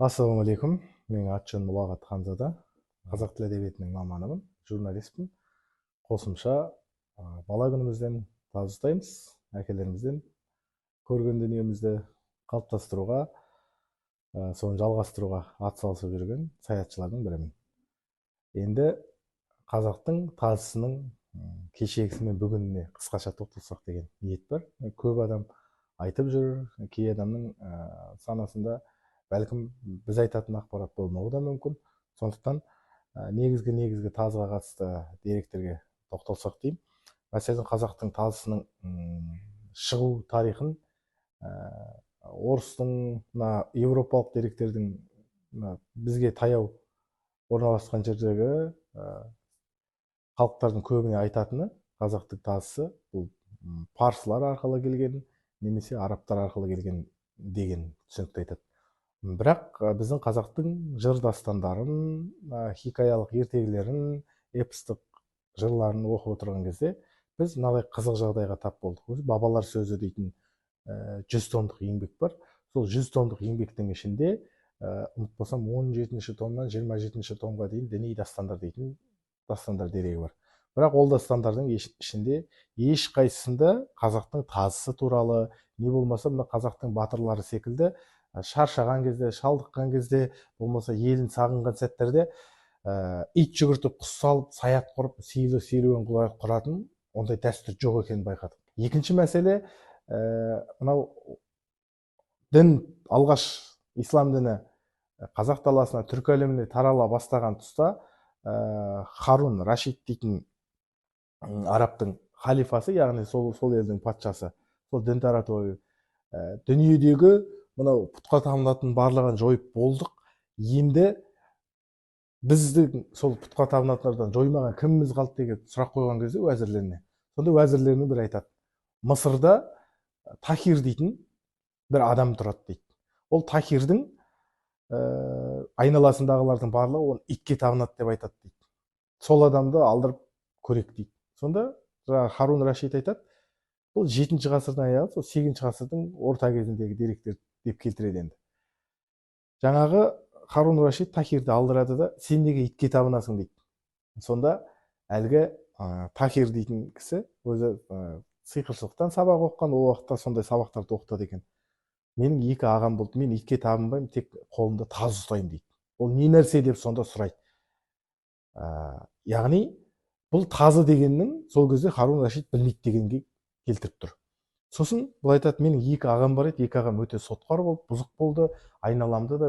Ассалаумағалейкум. Менің аты-жөнім Ұлағат Ханзада. Қазақ тілі әдебиетінің маманымын, журналистпін. Қосымша бала күнімізден таз ұстаймыз, әкелерімізден көрген дүниемізді қалыптастыруға, соны жалғастыруға атсалысып жүрген саятшылардың бірімін. Енді қазақтың тазысының кешегісі мен бүгініне қысқаша тоқталсақ деген ниет бар. Көп адам айтып жүр, кей адамның санасында бәлкім біз айтатын ақпарат болмауы да мүмкін. Сондықтан негізгі тазыға қатысты деректерге тоқталсақ деймін. Мәселен, қазақтың тазысының шығу тарихын орыстың, еуропалық деректердің бізге таяу орналасқан жердегі халықтардың көбіне айтатыны қазақтың тазысы бұл парсылар арқылы келген немесе арабтар арқылы келген деген түсінікті айтады. Бірақ біздің қазақтың жыр дастандарын, хикаялық ертегілерін, эпостық жырларын оқып отырған кезде біз мынадай қызық жағдайға тап болдық. Өзі бабалар сөзі дейтін 100 томдық еңбек бар. Сол 100 томдық еңбектің ішінде ұмытпасам 17-ші томнан 27-ші томға дейін діни дастандар дейтін дастандар дерегі бар. Бірақ ол дастандардың ішінде ешқайсысында қазақтың тазысы туралы, не болмаса мына қазақтың батырлары секілді шаршаған кезде, шалдыққан кезде, болмаса елін сағынған сәттерде ит жүгіртіп, құс салып, саят құрып, сыйлы серуен құратын ондай дәстүр жоқ екенін байқадым. Екінші мәселе, мынау дін алғаш ислам діні қазақ даласына, түркі әлеміне тарала бастаған тұста Харун Рашид дейтін арабтың халифасы, яғни сол елдің патшасы, сол дін таратуға дүниедегі мынау пұтқа табынатын барлығын жойып болдық. Енді біздің сол пұтқа табынатындардан жоймаған кіміміз қалды деген сұрақ қойған кезде уәзірлеріне. Сонда уәзірлерінің бірі айтады: Мысырда Тахир дейтін бір адам тұрады дейді. Ол Тахирдің айналасындағылардың барлығы оны итке табынады деп айтады дейді. Сол адамды алдырып көрейік дейді. Сонда Харун Рашид айтады, бұл 7-ші ғасырдың аяғы, сол 8-ші ғасырдың орта кезіндегі деректер деп келтіреді енді. Жаңағы Харун Рашид Тахирді алдырады да, сен неге итке табынасың дейді. Сонда әлгі Тахир дейтін кісі өзі сиқыршылықтан сабақ оқыған, ол уақытта сондай сабақтарды оқытады екен. Менің 2 ағам болды, мен итке табынбаймын, тек қолымда таз ұстаймын дейді. Ол не нәрсе деп сонда сұрайды. Яғни бұл тазы дегеннің сол кезде Харун Рашид білмейді дегенге келтіріп тұр. Сосын бұл айтады, менің 2 ағам бар еді, 2 ағам өте сотқар болды, бұзық болды, айналамды да